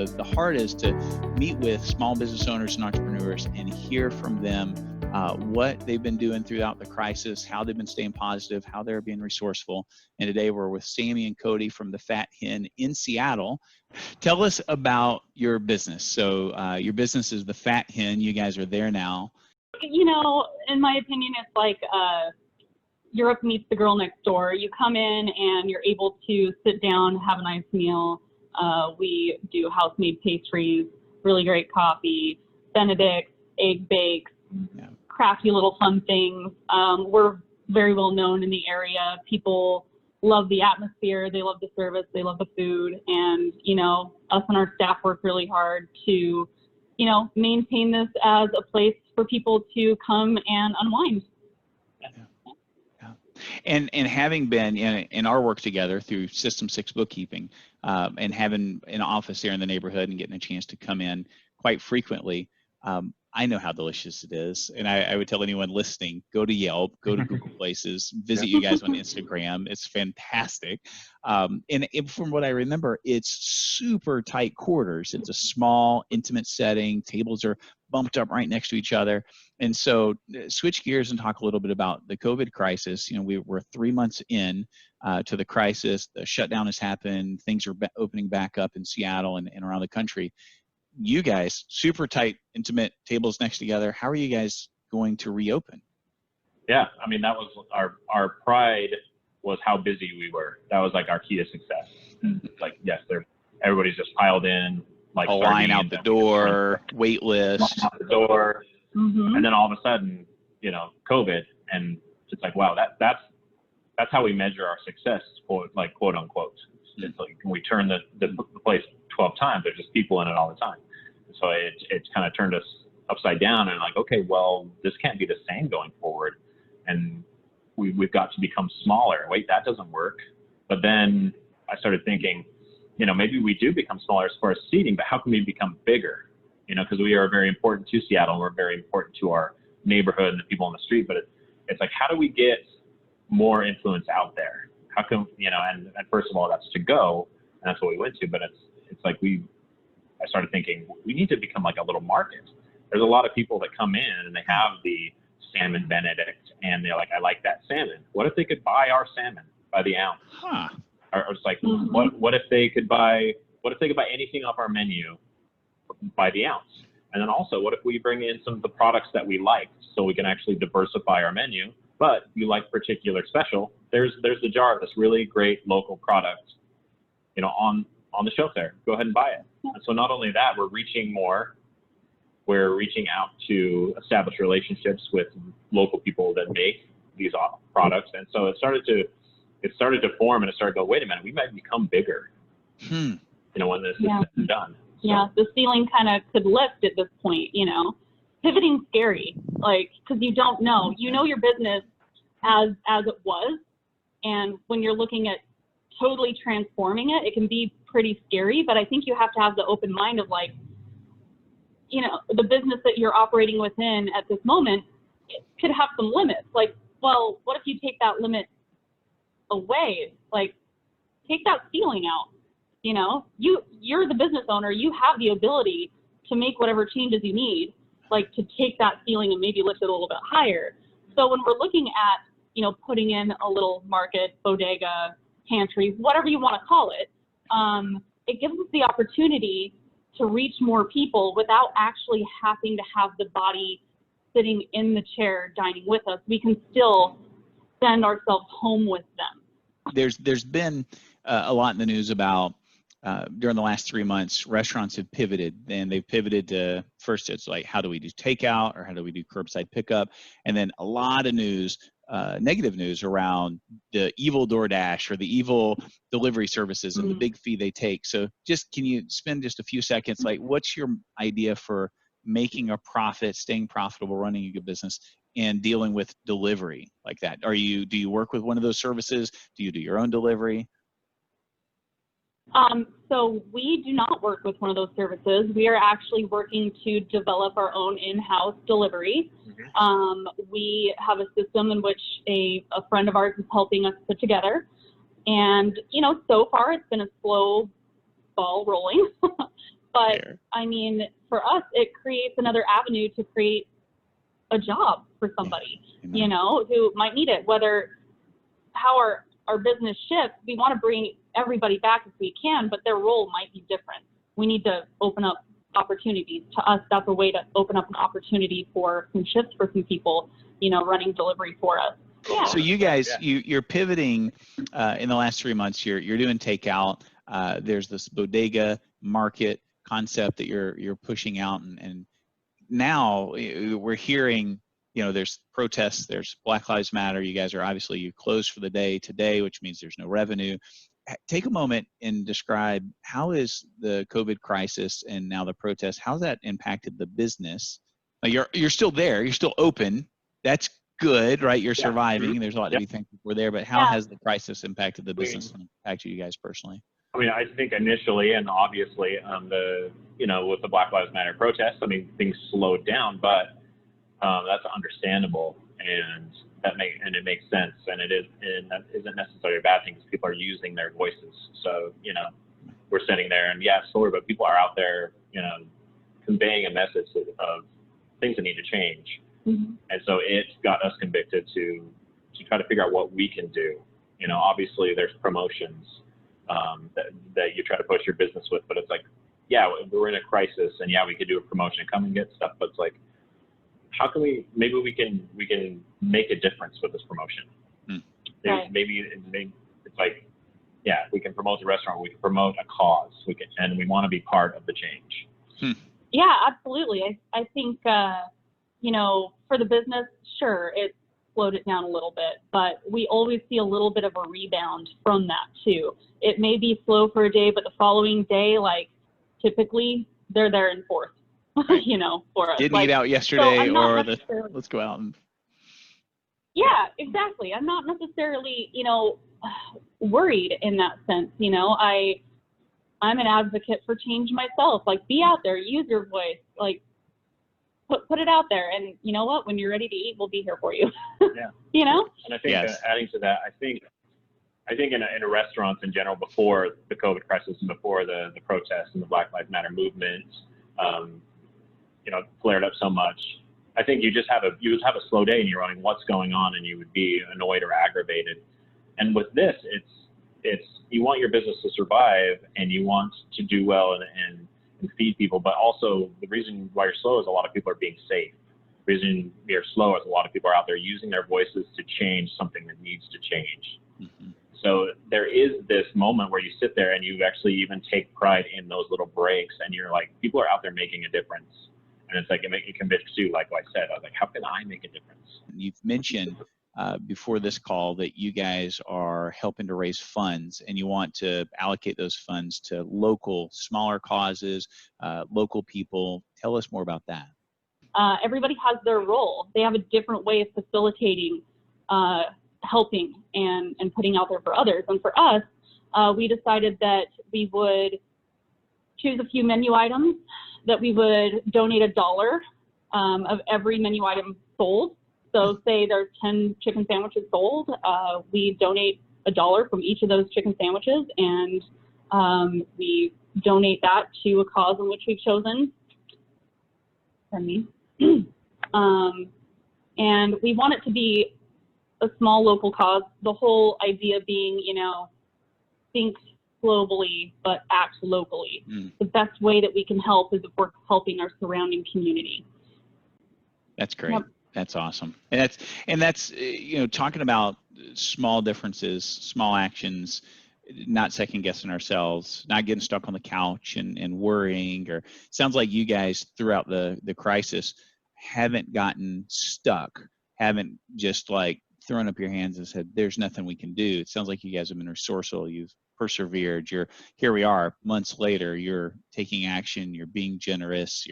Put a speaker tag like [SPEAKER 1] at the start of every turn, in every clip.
[SPEAKER 1] the heart is to meet with small business owners and entrepreneurs and hear from them what they've been doing throughout the crisis, how they've been staying positive, how they're being resourceful. And today we're with Sammy and Cody from the Fat Hen in Seattle. Tell us about your business. So your business is the Fat Hen. You guys are there now.
[SPEAKER 2] You know, in my opinion, it's like Europe meets the girl next door. You come in and you're able to sit down, have a nice meal. We do house-made pastries, really great coffee, Benedicts, egg bakes, crafty little fun things. We're very well known in the area. People love the atmosphere, they love the service, they love the food, and, you know, us and our staff work really hard to, you know, maintain this as a place for people to come and unwind.
[SPEAKER 1] And having been in our work together through System 6 Bookkeeping, and having an office here in the neighborhood and getting a chance to come in quite frequently, I know how delicious it is. And I would tell anyone listening, go to Yelp, go to Google Places, visit you guys on Instagram. It's fantastic. And from what I remember, it's super tight quarters. It's a small, intimate setting. Tables are bumped up right next to each other. And so switch gears and talk a little bit about the COVID crisis. You know, we're 3 months in to the crisis. The shutdown has happened. Things are opening back up in Seattle and around the country. You guys, super tight, intimate tables next together. How are you guys going to reopen?
[SPEAKER 3] Yeah, I mean, that was our pride was how busy we were. That was like our key to success. Like, yes, everybody's just piled in, like
[SPEAKER 1] a line out the door, wait list.
[SPEAKER 3] Line out the door. Mm-hmm. And then all of a sudden, you know, COVID, and it's like, wow, that's how we measure our success, quote unquote. It's like, can we turn the place 12 times? There's just people in it all the time. So it's kind of turned us upside down and like, okay, well, this can't be the same going forward. And we've got to become smaller. Wait, that doesn't work. But then I started thinking, you know, maybe we do become smaller as far as seating, but how can we become bigger? You know, because we are very important to Seattle. We're very important to our neighborhood and the people on the street. But it's like, how do we get more influence out there? How come, you know, and first of all, that's to go, and that's what we went to. But it's like I started thinking, we need to become like a little market. There's a lot of people that come in and they have the salmon Benedict, and they're like, I like that salmon. What if they could buy our salmon by the ounce? Or it's like, what if they could buy anything off our menu by the ounce? And then also, what if we bring in some of the products that we like, so we can actually diversify our menu? But you like particular special, there's the jar of this really great local product, you know, on the shelf there. Go ahead and buy it. And so not only that, we're reaching more. We're reaching out to establish relationships with local people that make these products. And so it started to form, and it started to go, wait a minute, we might become bigger, you know, when this is done. So.
[SPEAKER 2] Yeah, the ceiling kind of could lift at this point, you know. Pivoting's scary, like, because you don't know. You know your business as it was, and when you're looking at totally transforming it, it can be pretty scary. But I think you have to have the open mind of, like, you know, the business that you're operating within at this moment, it could have some limits. Like, well, what if you take that limit away? Like, take that ceiling out. You know, you're the business owner. You have the ability to make whatever changes you need, like to take that ceiling and maybe lift it a little bit higher. So when we're looking at, you know, putting in a little market, bodega, pantry, whatever you want to call it, it gives us the opportunity to reach more people without actually having to have the body sitting in the chair dining with us. We can still send ourselves home with them.
[SPEAKER 1] There's been a lot in the news about during the last 3 months, restaurants have pivoted, and they've pivoted to, first it's like, how do we do takeout, or how do we do curbside pickup? And then a lot of news, negative news around the evil DoorDash or the evil delivery services and the big fee they take. So just, can you spend just a few seconds, like, what's your idea for making a profit, staying profitable, running a good business, and dealing with delivery like that? Do you work with one of those services? Do you do your own delivery?
[SPEAKER 2] So we do not work with one of those services. We are actually working to develop our own in-house delivery. We have a system in which a friend of ours is helping us put together. And, you know, so far it's been a slow ball rolling, But I mean, for us, it creates another avenue to create a job for somebody, you know, who might need it. Whether how our business shifts, we want to bring everybody back if we can, but their role might be different. We need to open up opportunities. To us, that's a way to open up an opportunity for some shifts for some people, you know, running delivery for us. Yeah.
[SPEAKER 1] So you guys, you're pivoting in the last 3 months. You're doing takeout. There's this bodega market concept that you're pushing out, and now we're hearing, you know, there's protests, there's Black Lives Matter. You guys are obviously, you closed for the day today, which means there's no revenue. Take a moment and describe, how is the COVID crisis and now the protests, how's that impacted the business? Now you're still there, you're still open. That's good, right? You're surviving. There's a lot to be thankful for there, but how has the crisis impacted the business and impacted you guys personally?
[SPEAKER 3] I mean, I think initially and obviously, with the Black Lives Matter protests, I mean, things slowed down, but that's understandable, and it makes sense, and that isn't necessarily a bad thing, because people are using their voices. So, you know, we're sitting there, and slower, but people are out there, you know, conveying a message of things that need to change. Mm-hmm. And so it got us convicted to try to figure out what we can do. You know, obviously there's promotions that you try to push your business with, but it's like, we're in a crisis, and we could do a promotion, come and get stuff, but it's like, how can maybe we can make a difference with this promotion. Maybe it's like, we can promote the restaurant, we can promote a cause, and we want to be part of the change.
[SPEAKER 2] Yeah, absolutely. I think, you know, for the business, sure, it slowed it down a little bit, but we always see a little bit of a rebound from that too. It may be slow for a day, but the following day, like, typically they're there in force, you know, for us.
[SPEAKER 1] Didn't eat out yesterday, or let's go out and.
[SPEAKER 2] Yeah, exactly. I'm not necessarily, you know, worried in that sense. You know, I'm an advocate for change myself. Like, be out there, use your voice, like, put it out there, and you know what? When you're ready to eat, we'll be here for you. You know. And
[SPEAKER 3] I think adding to that, I think in a restaurants in general, before the COVID crisis and before the protests and the Black Lives Matter movement, you know, flared up so much, I think you would have a slow day and you're wondering what's going on, and you would be annoyed or aggravated. And with this, it's you want your business to survive, and you want to do well and feed people, but also the reason why you're slow is a lot of people are being safe. The reason you're slow is a lot of people are out there using their voices to change something that needs to change. Mm-hmm. So there is this moment where you sit there and you actually even take pride in those little breaks, and you're like, people are out there making a difference. And it's like, it convicts you, like I said, I was like, how can I make a difference?
[SPEAKER 1] You've mentioned before this call that you guys are helping to raise funds, and you want to allocate those funds to local, smaller causes, local people. Tell us more about that.
[SPEAKER 2] Everybody has their role. They have a different way of facilitating, helping, and putting out there for others. And for us, we decided that we would choose a few menu items, that we would donate $1 of every menu item sold. So say there's 10 chicken sandwiches sold, we donate $1 from each of those chicken sandwiches, and we donate that to a cause in which we've chosen. Pardon me. And we want it to be a small local cause. The whole idea being, you know, think globally but act locally. The best way that we can help is if we're helping our surrounding community.
[SPEAKER 1] That's great. Yep. That's awesome. And that's you know, talking about small differences, small actions, not second guessing ourselves, not getting stuck on the couch and worrying. Or sounds like you guys throughout the crisis haven't gotten stuck, haven't just like thrown up your hands and said, there's nothing we can do. It sounds like you guys have been resourceful. You've persevered. Here we are months later, you're taking action, you're being generous.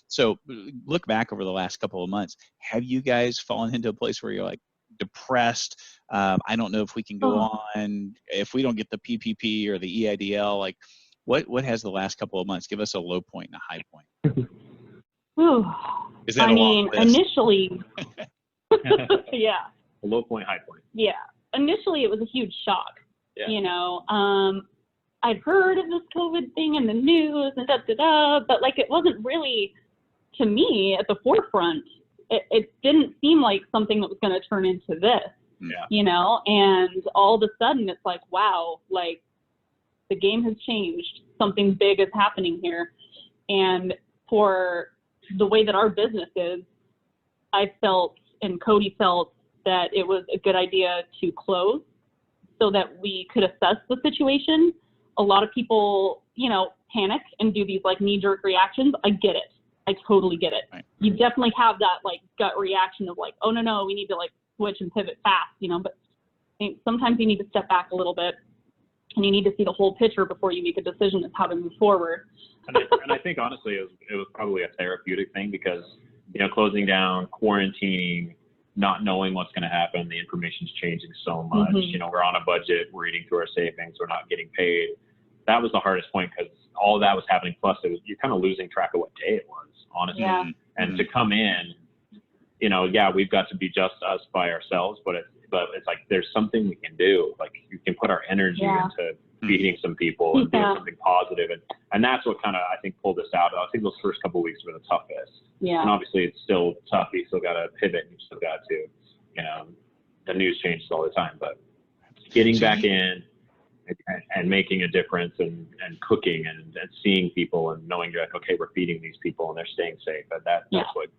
[SPEAKER 1] So look back over the last couple of months. Have you guys fallen into a place where you're like depressed? I don't know if we can go on, if we don't get the PPP or the EIDL, like what has the last couple of months? Give us a low point and a high point. Is that
[SPEAKER 2] initially, yeah.
[SPEAKER 3] A low point, high point.
[SPEAKER 2] Yeah. Initially, it was a huge shock. Yeah. You know, I'd heard of this COVID thing in the news and but like it wasn't really, to me, at the forefront. It didn't seem like something that was going to turn into this, you know, and all of a sudden it's like, wow, like the game has changed. Something big is happening here. And for the way that our business is, I felt, and Cody felt, that it was a good idea to close so that we could assess the situation. A lot of people, you know, panic and do these like knee-jerk reactions. I get it. I totally get it.
[SPEAKER 1] Right.
[SPEAKER 2] You definitely have that like gut reaction of like, oh no, we need to like switch and pivot fast, you know, but I think sometimes you need to step back a little bit and you need to see the whole picture before you make a decision as how to move forward.
[SPEAKER 3] And I think honestly, it was probably a therapeutic thing because, you know, closing down, quarantining, not knowing what's going to happen, the information's changing so much. You know, we're on a budget, we're eating through our savings, we're not getting paid. That was the hardest point because all of that was happening. Plus, you're kind of losing track of what day it was, honestly.
[SPEAKER 2] Yeah.
[SPEAKER 3] And to come in, you know, we've got to be just us by ourselves, but it's like there's something we can do. Like you can put our energy into feeding some people and doing something positive, and that's what kind of I think pulled us out. I think those first couple of weeks were the toughest. And obviously it's still tough. You still got to pivot. You still got to, you know, the news changes all the time, but getting back in and making a difference and cooking and seeing people and knowing you're like, okay, we're feeding these people and they're staying safe. But that's what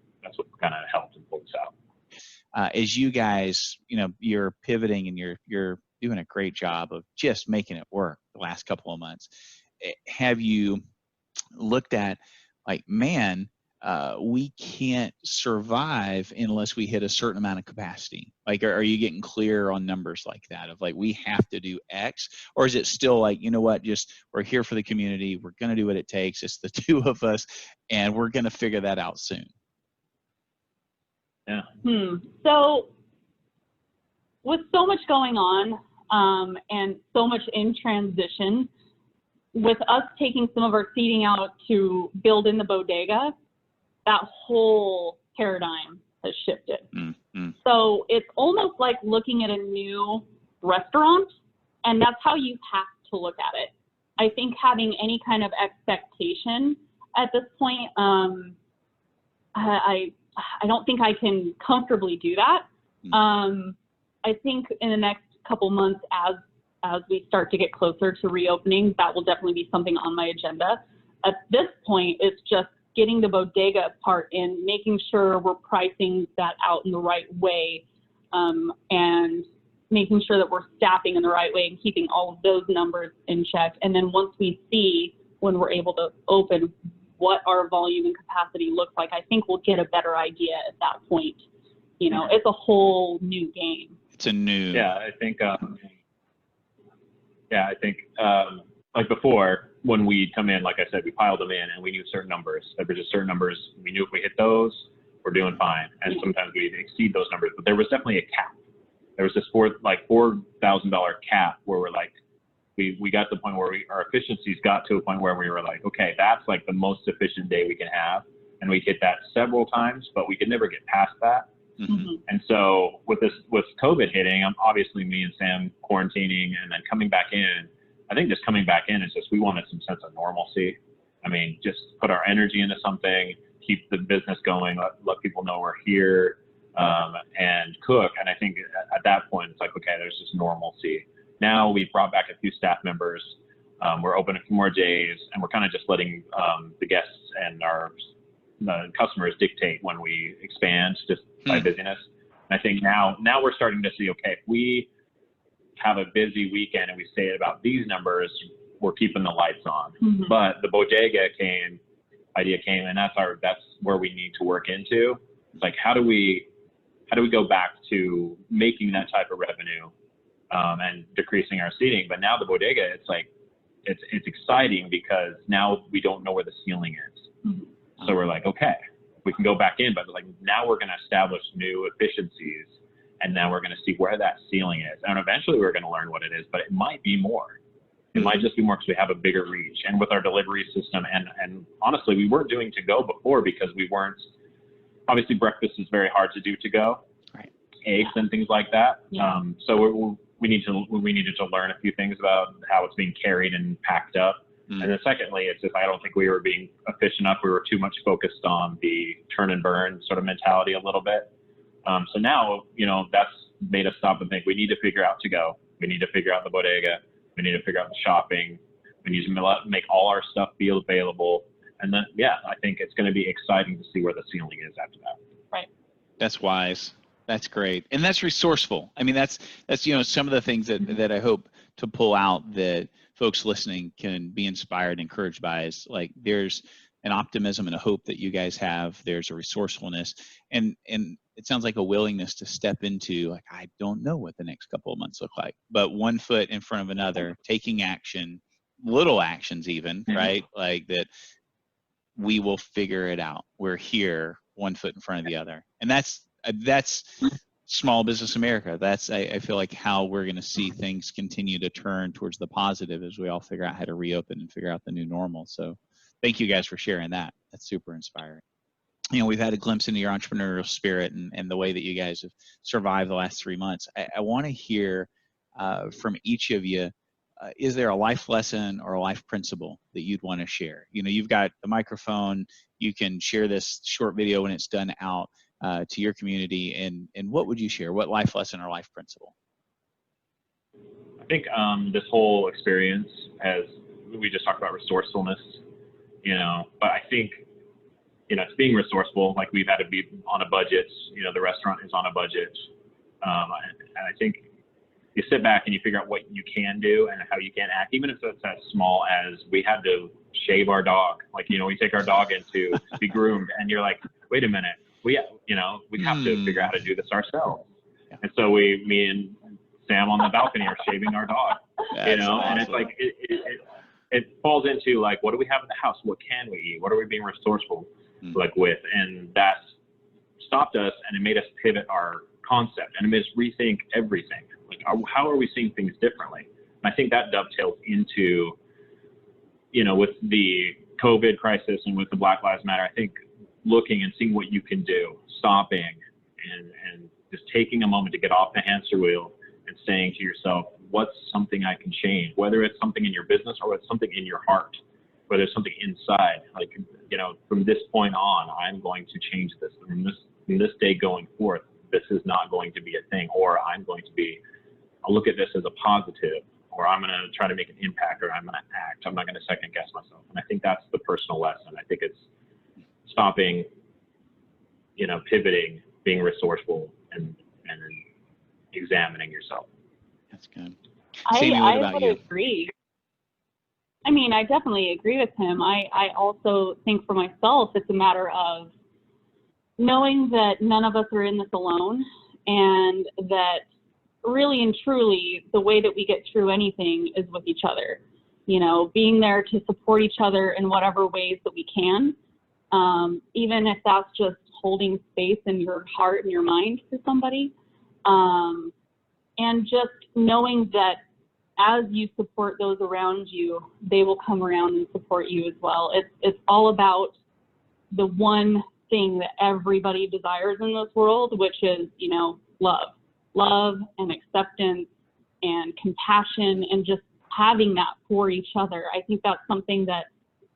[SPEAKER 3] kind of helped and pulled us out.
[SPEAKER 1] As you guys, you know, you're pivoting and you're doing a great job of just making it work the last couple of months. Have you looked at like, man, we can't survive unless we hit a certain amount of capacity? Like, are you getting clear on numbers like that of like, we have to do X, or is it still like, you know what, just we're here for the community. We're going to do what it takes. It's the two of us and we're going to figure that out soon.
[SPEAKER 3] Yeah.
[SPEAKER 2] So with so much going on and so much in transition, with us taking some of our seating out to build in the bodega, that whole paradigm has shifted. So it's almost like looking at a new restaurant, and that's how you have to look at it. I think having any kind of expectation at this point, I don't think I can comfortably do that. I think in the next couple months, as we start to get closer to reopening, that will definitely be something on my agenda. At this point, it's just getting the bodega part in, making sure we're pricing that out in the right way, and making sure that we're staffing in the right way and keeping all of those numbers in check. And then once we see when we're able to open what our volume and capacity looks like, I think we'll get a better idea at that point. You know, it's a whole new game.
[SPEAKER 1] It's a new.
[SPEAKER 3] Yeah, I think. Like before, when we come in, like I said, we piled them in and we knew certain numbers. There were just certain numbers. We knew if we hit those, we're doing fine. And sometimes we exceed those numbers, but there was definitely a cap. There was this $4,000 cap where we're like, we got to the point where our efficiencies got to a point where we were like, okay, that's like the most efficient day we can have. And we hit that several times, but we could never get past that. And so with COVID hitting, obviously me and Sam quarantining and then coming back in, I think just coming back in is just, we wanted some sense of normalcy. I mean, just put our energy into something, keep the business going, let people know we're here, and cook. And I think at that point, it's like, okay, there's just normalcy. Now we've brought back a few staff members. We're open a few more days, and we're kind of just letting the guests and the customers dictate when we expand just by busyness. And I think now we're starting to see, okay, if we have a busy weekend and we say about these numbers, we're keeping the lights on. But the bodega idea came, and that's where we need to work into. It's like, how do we go back to making that type of revenue and decreasing our seating? But now the bodega, it's like, it's exciting because now we don't know where the ceiling is. So we're like, okay, we can go back in, but like now we're going to establish new efficiencies, and now we're going to see where that ceiling is. And eventually we're going to learn what it is, but it might be more. It might just be more because we have a bigger reach. And with our delivery system, and honestly, we weren't doing to go before because we weren't, obviously breakfast is very hard to do to go, right? Eggs and things like that. So needed to learn a few things about how it's being carried and packed up. And then secondly, it's just I don't think we were being efficient enough. We were too much focused on the turn and burn sort of mentality a little bit. So now, that's made us stop and think we need to figure out to go. We need to figure out the bodega. We need to figure out the shopping. We need to make all our stuff be available. And then, I think it's going to be exciting to see where the ceiling is after that.
[SPEAKER 2] Right.
[SPEAKER 1] That's wise. That's great. And that's resourceful. I mean, that's some of the things that I hope to pull out that folks listening can be inspired and encouraged by is like there's an optimism and a hope that you guys have. There's a resourcefulness and it sounds like a willingness to step into like, I don't know what the next couple of months look like, but one foot in front of another, taking action, little actions even, right? Like that we will figure it out. We're here, one foot in front of the other. And that's small business America. That's, I feel like how we're going to see things continue to turn towards the positive as we all figure out how to reopen and figure out the new normal. So thank you guys for sharing that. That's super inspiring. We've had a glimpse into your entrepreneurial spirit and the way that you guys have survived the last 3 months. I want to hear from each of you, is there a life lesson or a life principle that you'd want to share? You've got the microphone, you can share this short video when it's done out to your community, and what would you share? What life lesson or life principle?
[SPEAKER 3] I think this whole experience we just talked about resourcefulness, but I think, it's being resourceful. Like we've had to be on a budget, the restaurant is on a budget. And I think you sit back and you figure out what you can do and how you can act, even if it's as small as we had to shave our dog. Like, we take our dog in to be groomed and you're like, wait a minute, we have to figure out how to do this ourselves. Yeah. And so me and Sam on the balcony are shaving our dog, and it's like, it falls into like, what do we have in the house? What can we eat? What are we being resourceful with? And that's stopped us and it made us pivot our concept and it made us rethink everything. Like, how are we seeing things differently? And I think that dovetails into, with the COVID crisis and with the Black Lives Matter, I think looking and seeing what you can do, stopping and just taking a moment to get off the hamster wheel and saying to yourself, what's something I can change? Whether it's something in your business or it's something in your heart, whether it's something inside, like, from this point on, I'm going to change this. From this day going forth, this is not going to be a thing, or I'll look at this as a positive, or I'm going to try to make an impact, or I'm going to act. I'm not going to second guess myself. And I think that's the personal lesson. I think it's stopping, pivoting, being resourceful, and examining yourself.
[SPEAKER 1] That's good.
[SPEAKER 2] Sammy,
[SPEAKER 1] what about you?
[SPEAKER 2] Agree. I mean, I definitely agree with him. I also think for myself, it's a matter of knowing that none of us are in this alone, and that really and truly the way that we get through anything is with each other. Being there to support each other in whatever ways that we can, even if that's just holding space in your heart and your mind for somebody, and just knowing that as you support those around you, they will come around and support you as well. It's all about the one thing that everybody desires in this world, which is, love and acceptance and compassion, and just having that for each other. I think that's something that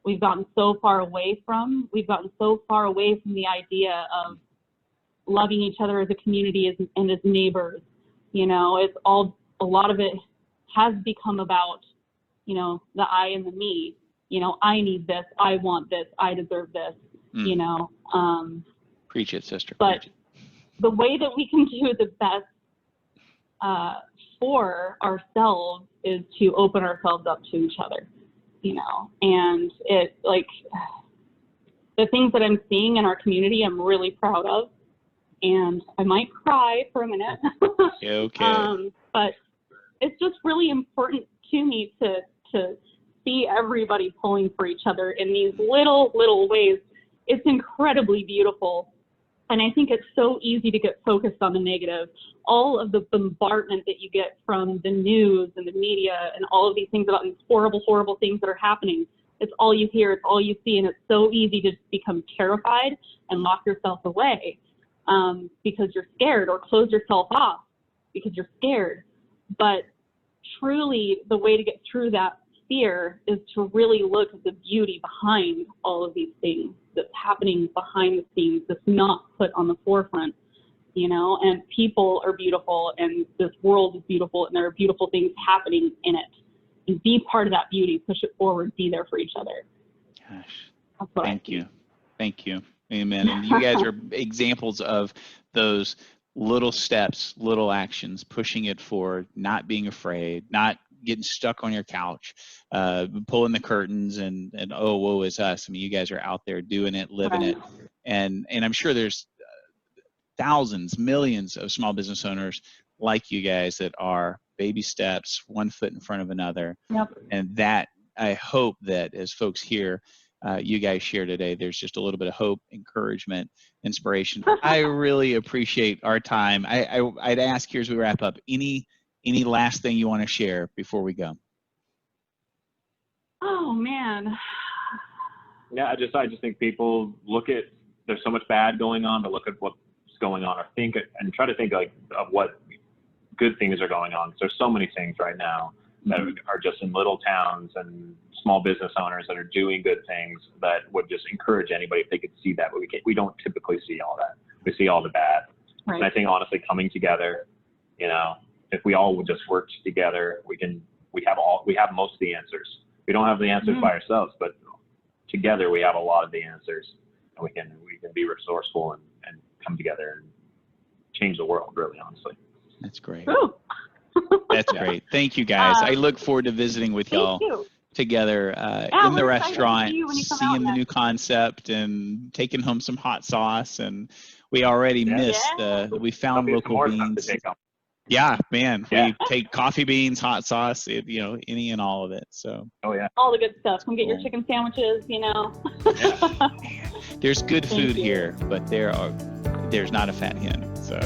[SPEAKER 2] we've gotten so far away from. We've gotten so far away from the idea of loving each other as a community and as neighbors. A lot of it has become about, the I and the me. I need this, I want this, I deserve this,
[SPEAKER 1] Preach it, sister.
[SPEAKER 2] But
[SPEAKER 1] Preach it.
[SPEAKER 2] The way that we can do the best for ourselves is to open ourselves up to each other, and it, like, the things that I'm seeing in our community, I'm really proud of, and I might cry for a minute.
[SPEAKER 1] Okay.
[SPEAKER 2] But it's just really important to me to see everybody pulling for each other in these little ways. It's incredibly beautiful. And I think it's so easy to get focused on the negative. All of the bombardment that you get from the news and the media and all of these things about these horrible, horrible things that are happening, it's all you hear, it's all you see, and it's so easy to become terrified and lock yourself away because you're scared, or close yourself off because you're scared. But truly, the way to get through that fear is to really look at the beauty behind all of these things that's happening behind the scenes, that's not put on the forefront, you know, and people are beautiful and this world is beautiful and there are beautiful things happening in it. And be part of that beauty, push it forward, be there for each other.
[SPEAKER 1] Gosh,
[SPEAKER 2] That's what
[SPEAKER 1] thank you. Thank you. Amen. And you guys are examples of those little steps, little actions, pushing it forward, not being afraid, not getting stuck on your couch, pulling the curtains and oh, woe is us. I mean, you guys are out there doing it, living it. And I'm sure there's thousands, millions of small business owners like you guys that are baby steps, one foot in front of another.
[SPEAKER 2] Yep.
[SPEAKER 1] And that, I hope that as folks hear you guys share today, there's just a little bit of hope, encouragement, inspiration. I really appreciate our time. I'd ask here as we wrap up, any last thing you want to share before we go?
[SPEAKER 2] Oh man.
[SPEAKER 3] Yeah, I just think people look at, there's so much bad going on, but look at what's going on, or think and try to think like of what good things are going on. There's so many things right now that are just in little towns and small business owners that are doing good things that would just encourage anybody if they could see that, but we don't typically see all that. We see all the bad.
[SPEAKER 2] Right.
[SPEAKER 3] And I think honestly, coming together, you know, if we all would just work together, we have most of the answers. We don't have the answers by ourselves, but together we have a lot of the answers, and we can be resourceful and come together and change the world, really, honestly.
[SPEAKER 1] That's great.
[SPEAKER 2] Ooh.
[SPEAKER 1] That's great. Thank you, guys. I look forward to visiting with y'all together in the restaurant, seeing the new concept and taking home some hot sauce. And we already missed we found local beans. Yeah, man. We take coffee beans, hot sauce, you know, any and all of it. So.
[SPEAKER 3] Oh yeah.
[SPEAKER 2] All the good stuff. Come get your chicken sandwiches, you know.
[SPEAKER 1] Man, there's good food here, but there's not a fat hen. So.